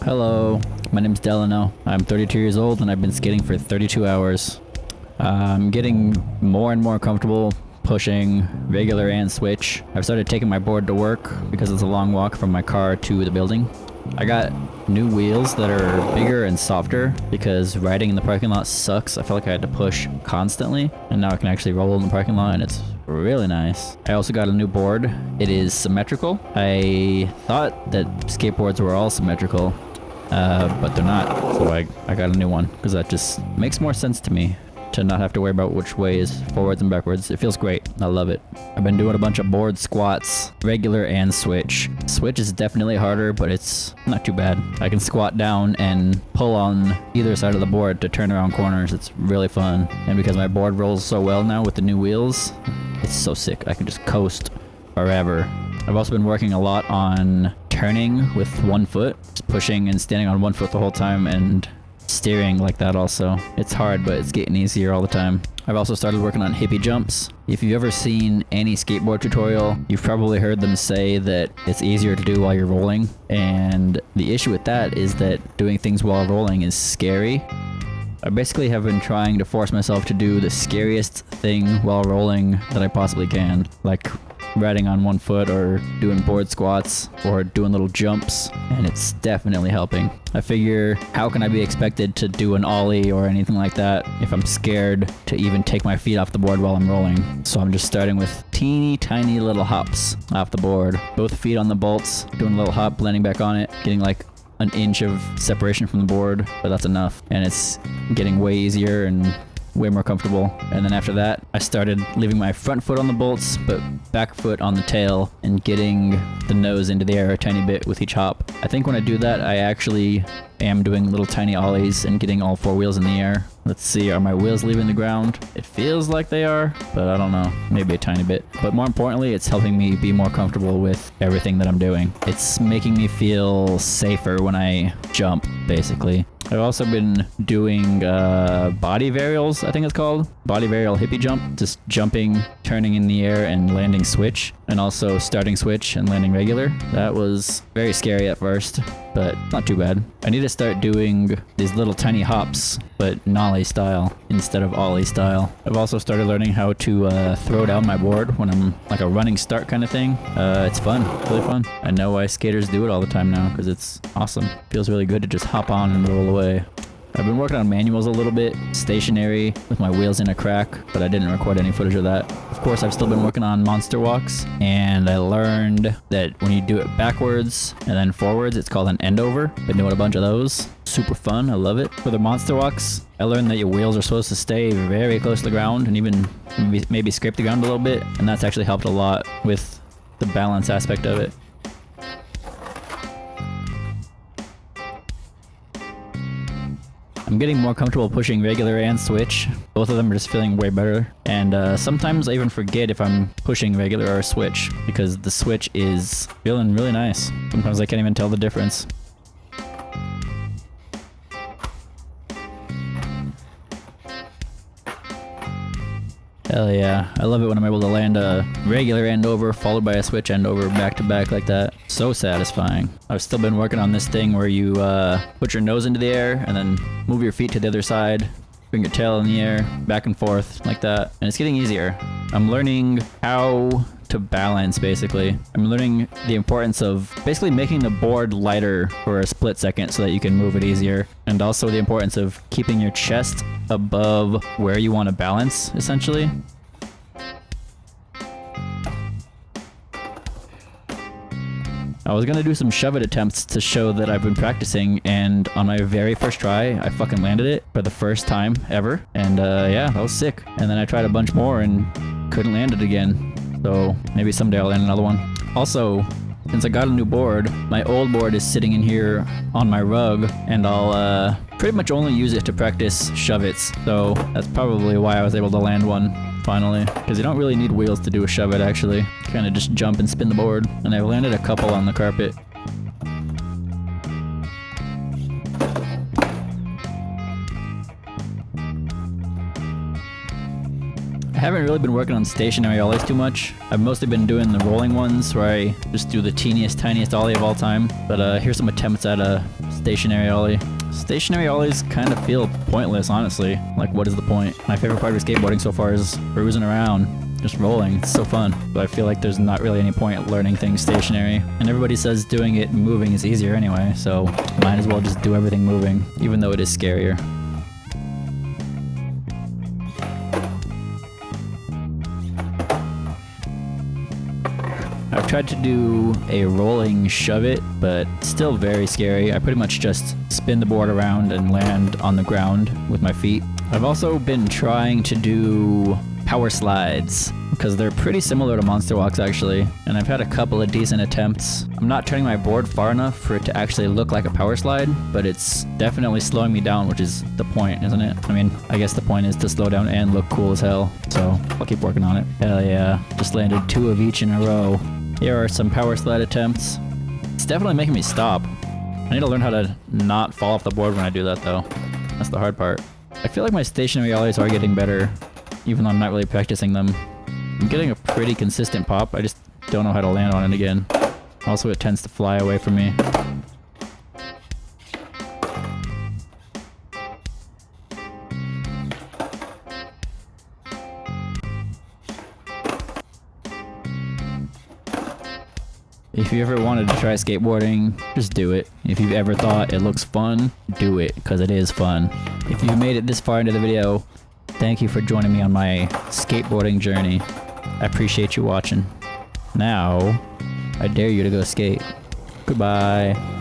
Hello, my name's Delano. I'm 32 years old and I've been skating for 32 hours. I'm getting more and more comfortable pushing regular and switch. I've started taking my board to work because it's a long walk from my car to the building. I got new wheels that are bigger and softer because riding in the parking lot sucks. I felt like I had to push constantly, and now I can actually roll in the parking lot and it's really nice. I also got a new board. It is symmetrical. I thought that skateboards were all symmetrical, but they're not. So I got a new one because that just makes more sense to me to not have to worry about which way is forwards and backwards. It feels great. I love it. I've been doing a bunch of board squats, regular and switch. Switch is definitely harder, but it's not too bad. I can squat down and pull on either side of the board to turn around corners. It's really fun. And because my board rolls so well now with the new wheels, it's so sick. I can just coast forever. I've also been working a lot on turning with one foot, just pushing and standing on one foot the whole time and steering like that also. It's hard, but it's getting easier all the time. I've also started working on hippie jumps. If you've ever seen any skateboard tutorial, you've probably heard them say that it's easier to do while you're rolling. And the issue with that is that doing things while rolling is scary. I basically have been trying to force myself to do the scariest thing while rolling that I possibly can. Like riding on one foot or doing board squats or doing little jumps, and it's definitely helping. I figure, how can I be expected to do an ollie or anything like that if I'm scared to even take my feet off the board while I'm rolling? So I'm just starting with teeny tiny little hops off the board. Both feet on the bolts, doing a little hop, landing back on it, getting like an inch of separation from the board, but that's enough. And it's getting way easier and way more comfortable. And then after that, I started leaving my front foot on the bolts, but back foot on the tail and getting the nose into the air a tiny bit with each hop. I think when I do that, I actually am doing little tiny ollies and getting all four wheels in the air. Let's see, are my wheels leaving the ground? It feels like they are, but I don't know, maybe a tiny bit. But more importantly, it's helping me be more comfortable with everything that I'm doing. It's making me feel safer when I jump, basically. I've also been doing body varials, I think it's called. Body varial hippie jump, just jumping, turning in the air and landing switch, and also starting switch and landing regular. That was very scary at first, but not too bad. I need to start doing these little tiny hops, but nollie style instead of ollie style. I've also started learning how to throw down my board when I'm like a running start kind of thing. It's fun, really fun. I know why skaters do it all the time now because it's awesome. Feels really good to just hop on and roll away. I've been working on manuals a little bit, stationary, with my wheels in a crack, but I didn't record any footage of that. Of course, I've still been working on monster walks, and I learned that when you do it backwards and then forwards, it's called an endover. Been doing a bunch of those. Super fun, I love it. For the monster walks, I learned that your wheels are supposed to stay very close to the ground and even maybe scrape the ground a little bit, and that's actually helped a lot with the balance aspect of it. I'm getting more comfortable pushing regular and switch. Both of them are just feeling way better. And sometimes I even forget if I'm pushing regular or switch because the switch is feeling really nice. Sometimes I can't even tell the difference. Hell yeah. I love it when I'm able to land a regular end over followed by a switch end over back to back like that. So satisfying. I've still been working on this thing where you put your nose into the air and then move your feet to the other side, bring your tail in the air, back and forth like that. And it's getting easier. I'm learning how to balance, basically. I'm learning the importance of basically making the board lighter for a split second so that you can move it easier. And also the importance of keeping your chest above where you want to balance, essentially. I was gonna do some shove it attempts to show that I've been practicing, and on my very first try, I fucking landed it for the first time ever. And yeah, that was sick. And then I tried a bunch more and couldn't land it again. So maybe someday I'll land another one. Also, since I got a new board, my old board is sitting in here on my rug, and I'll pretty much only use it to practice shove-its. So that's probably why I was able to land one finally, because you don't really need wheels to do a shove-it actually. Kind of just jump and spin the board, and I've landed a couple on the carpet. haven't really been working on stationary ollies too much. I've mostly been doing the rolling ones where I just do the teeniest, tiniest ollie of all time. But here's some attempts at a stationary ollie. Stationary ollies kind of feel pointless, honestly. Like, what is the point? My favorite part of skateboarding so far is cruising around, just rolling. It's so fun. But I feel like there's not really any point learning things stationary. And everybody says doing it moving is easier anyway, so might as well just do everything moving, even though it is scarier. I've tried to do a rolling shove it, but still very scary. I pretty much just spin the board around and land on the ground with my feet. I've also been trying to do power slides, because they're pretty similar to monster walks actually, and I've had a couple of decent attempts. I'm not turning my board far enough for it to actually look like a power slide, but it's definitely slowing me down, which is the point, isn't it? I mean, I guess the point is to slow down and look cool as hell, so I'll keep working on it. Hell yeah, just landed 2 of each in a row. Here are some power slide attempts. It's definitely making me stop. I need to learn how to not fall off the board when I do that though. That's the hard part. I feel like my stationary ollies are getting better, even though I'm not really practicing them. I'm getting a pretty consistent pop, I just don't know how to land on it again. Also, it tends to fly away from me. If you ever wanted to try skateboarding, just do it. If you've ever thought it looks fun, do it, because it is fun. If you've made it this far into the video, thank you for joining me on my skateboarding journey. I appreciate you watching. Now, I dare you to go skate. Goodbye.